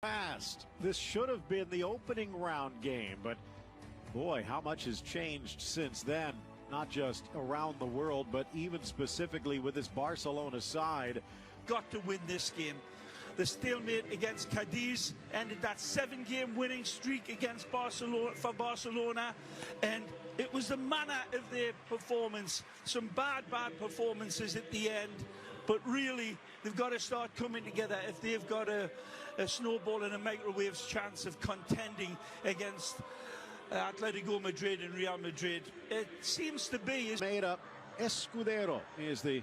Fast. This should have been the opening round game, but boy, how much has changed since then. Not just around the world, but even specifically with this Barcelona side. Got to win this game. The stalemate against Cadiz ended that 7-game winning streak against Barcelona, and it was the manner of their performance. Some bad performances at the end, but really they've got to start coming together if they've got a snowball and a microwaves chance of contending against Atletico Madrid and Real Madrid. It seems to be made up. Escudero is the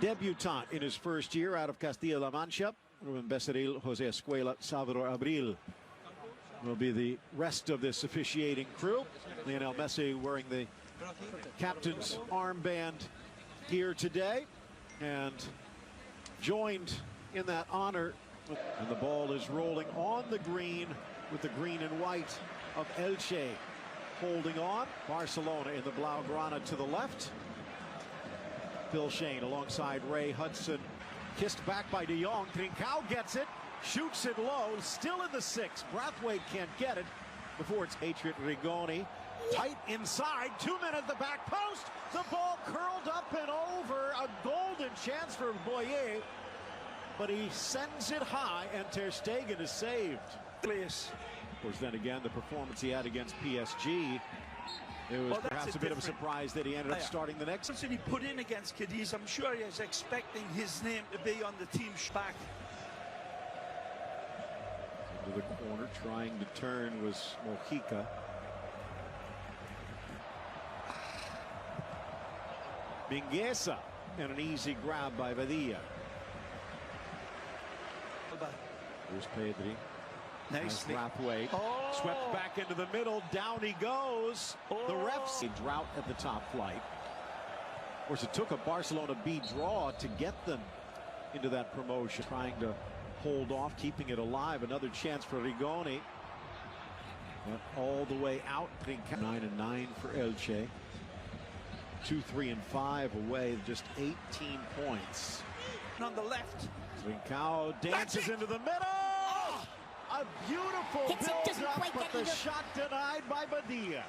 debutant in his first year out of Castilla-La Mancha. Ruben Becerril, Jose Escuela, Salvador Abril will be the rest of this officiating crew. Lionel Messi wearing the captain's armband here today and joined in that honor. And the ball is rolling on the green with the green and white of Elche holding on. Barcelona in the Blaugrana to the left. Phil Shane alongside Ray Hudson. Kissed back by De Jong. Trincao gets it. Shoots it low. Still in the 6. Braithwaite can't get it before it's Rigoni. Tight inside. 2 men at the back post. The ball curled up and over. A golden chance for Boyer. But he sends it high and Ter Stegen is saved. Of course, then again, the performance he had against PSG. It was perhaps a bit of a surprise that he ended up starting the next. Once he put in against Cadiz, I'm sure he was expecting his name to be on the team's back. Into the corner, trying to turn was Mojica. Mingueza and an easy grab by Badilla. Here's Pedri. Nicely. Braithwaite swept back into the middle. Down he goes. The refs a drought at the top flight. Of course, it took a Barcelona B draw to get them into that promotion. Trying to hold off, keeping it alive. Another chance for Rigoni. But all the way out. 9-9 for Elche. 2-3-5 away. Just 18 points. And on the left. Trincao dances into the middle. A beautiful build-up, but the shot denied by Badilla.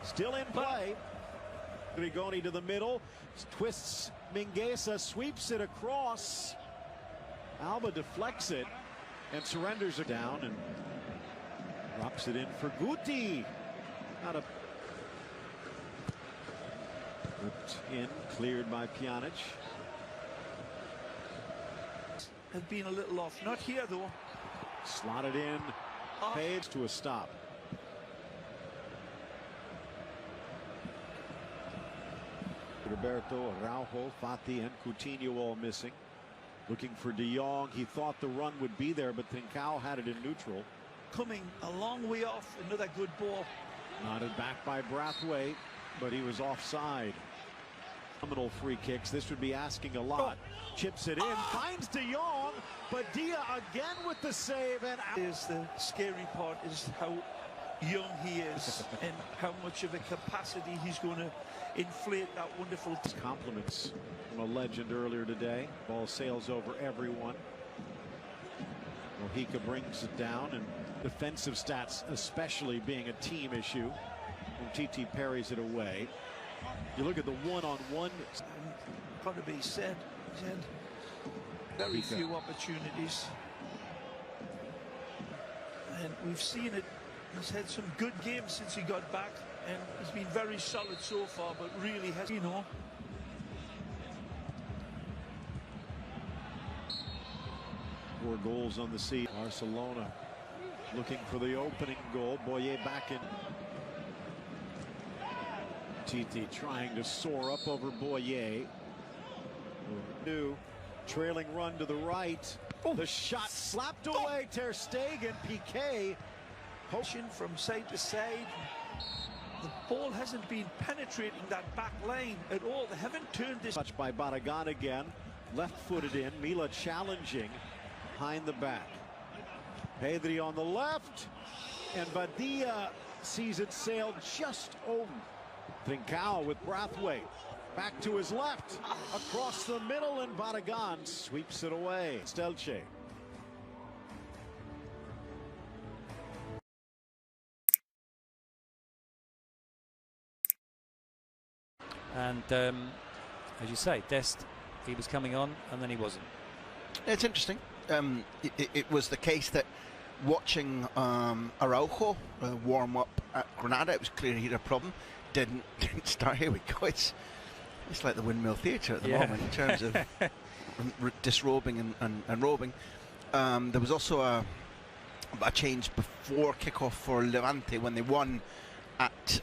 Still in play. Rigoni to the middle. Twists Mingueza, sweeps it across. Alba deflects it and surrenders it down and drops it in for Guti. Not a ripped in, cleared by Pjanic. Have been a little off. Not here, though. Slotted in. Page to a stop. Roberto, Araujo, Fati, and Coutinho all missing. Looking for De Jong. He thought the run would be there, but Trincao had it in neutral. Coming a long way off. Another good ball. Nodded back by Braithwaite, but he was offside. Phenomenal free kicks. This would be asking a lot. Chips it in, finds De Jong, but Dia again with the save. And is the scary part is how young he is and how much of a capacity he's going to inflate that wonderful. Compliments from a legend earlier today. Ball sails over everyone. Mojica brings it down, and defensive stats especially being a team issue. And TT parries it away. You look at the one-on-one. Got to be said. He's had very few opportunities. And we've seen it. He's had some good games since he got back. And he's been very solid so far, but really has, 4 goals on the season. Barcelona looking for the opening goal. Boyer back in. Titi trying to soar up over Boyer. New trailing run to the right. The shot slapped away. Ter Stegen, Piqué. Poaching from side to side. The ball hasn't been penetrating that back line at all. They haven't turned this. Touched by Barragán again. Left-footed in. Mila challenging behind the back. Pedri on the left. And Badilla sees it sail just over. Trincao with Braithwaite. Back to his left. Across the middle, and Barragán sweeps it away. Elche And as you say, Dest, he was coming on and then he wasn't. It's interesting. It was the case that watching Araujo warm up at Granada, it was clear he had a problem. Didn't start. Here we go. It's like the Windmill Theatre at the moment in terms of disrobing and robing. There was also a change before kickoff for Levante when they won at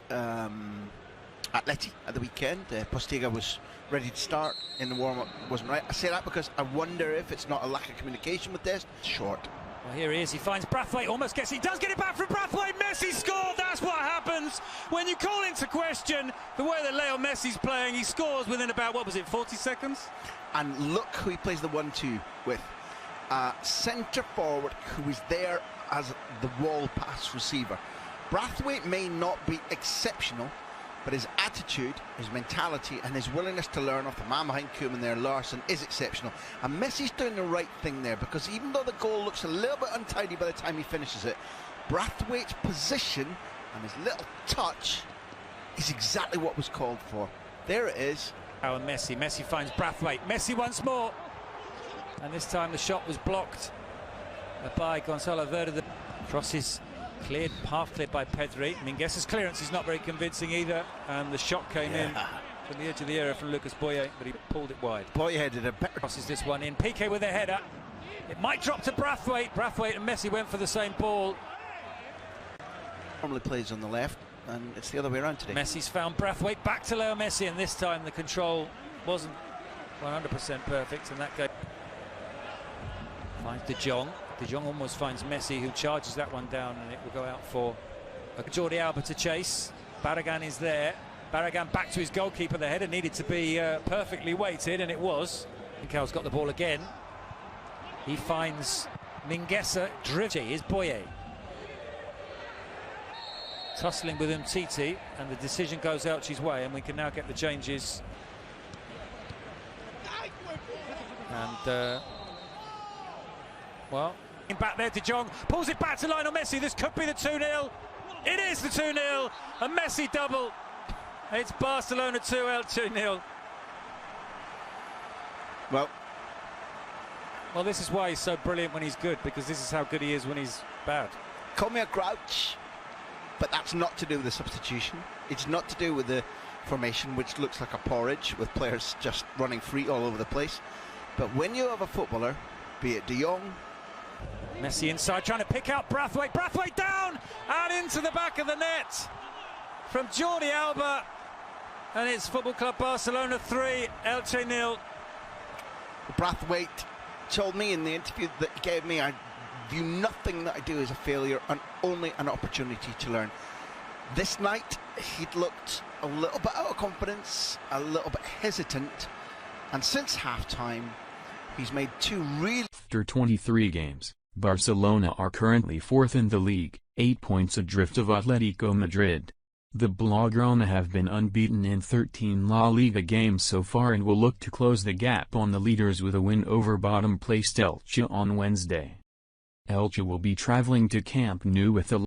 Atleti at the weekend. Postiga was ready to start in the warm-up, wasn't right. I say that because I wonder if it's not a lack of communication with Dest. Short. Well, here he is. He finds Brathwaite. Almost gets. He does get it back from Brathwaite. Messi scored. That's what happens when you call into question the way that Leo Messi's playing. He scores within about, what was it, 40 seconds? And look who he plays the 1-2 with. Centre forward who is there as the wall pass receiver. Brathwaite may not be exceptional, but his attitude, his mentality and his willingness to learn off the man behind Koeman there, Larsson, is exceptional. And Messi's doing the right thing there, because even though the goal looks a little bit untidy by the time he finishes it, Brathwaite's position and his little touch is exactly what was called for. There it is. Oh, and Messi finds Brathwaite. Messi once more. And this time the shot was blocked by Gonzalo Verde. The cross is cleared, half cleared by Pedri. Minguesa's clearance is not very convincing either, and the shot came in from the edge of the area from Lucas Boye, but he pulled it wide. Boye did a better. Crosses this one in. Piqué with a header. It might drop to Brathwaite. Brathwaite and Messi went for the same ball. Normally plays on the left, and it's the other way around today. Messi's found Brathwaite, back to Leo Messi, and this time the control wasn't 100% perfect, and that guy finds De Jong. De Jong almost finds Messi, who charges that one down, and it will go out for Jordi Alba to chase. Barragán is there. Barragán back to his goalkeeper. The header needed to be perfectly weighted, and it was. Mikel's got the ball again. He finds Minguesa. Drivji is Boye. Tussling with Umtiti, and the decision goes Elche's way, and we can now get the changes. And well, back there, De Jong pulls it back to Lionel Messi. This could be the 2-0. It is the 2-0. A Messi double. It's Barcelona 2, Elche 0. Well, this is why he's so brilliant when he's good, because this is how good he is when he's bad. Call me a grouch, but that's not to do with the substitution. It's not to do with the formation, which looks like a porridge with players just running free all over the place. But when you have a footballer, be it De Jong, Messi inside, trying to pick out Brathwaite. Brathwaite down and into the back of the net from Jordi Alba. And it's Football Club Barcelona 3, Elche 0. Brathwaite told me in the interview that he gave me, I view nothing that I do as a failure and only an opportunity to learn. This night, he'd looked a little bit out of confidence, a little bit hesitant, and since half-time, he's made two really... After 23 games, Barcelona are currently fourth in the league, 8 points adrift of Atletico Madrid. The Blaugrana have been unbeaten in 13 La Liga games so far and will look to close the gap on the leaders with a win over bottom-placed Elche on Wednesday. Elche will be traveling to Camp Nou with a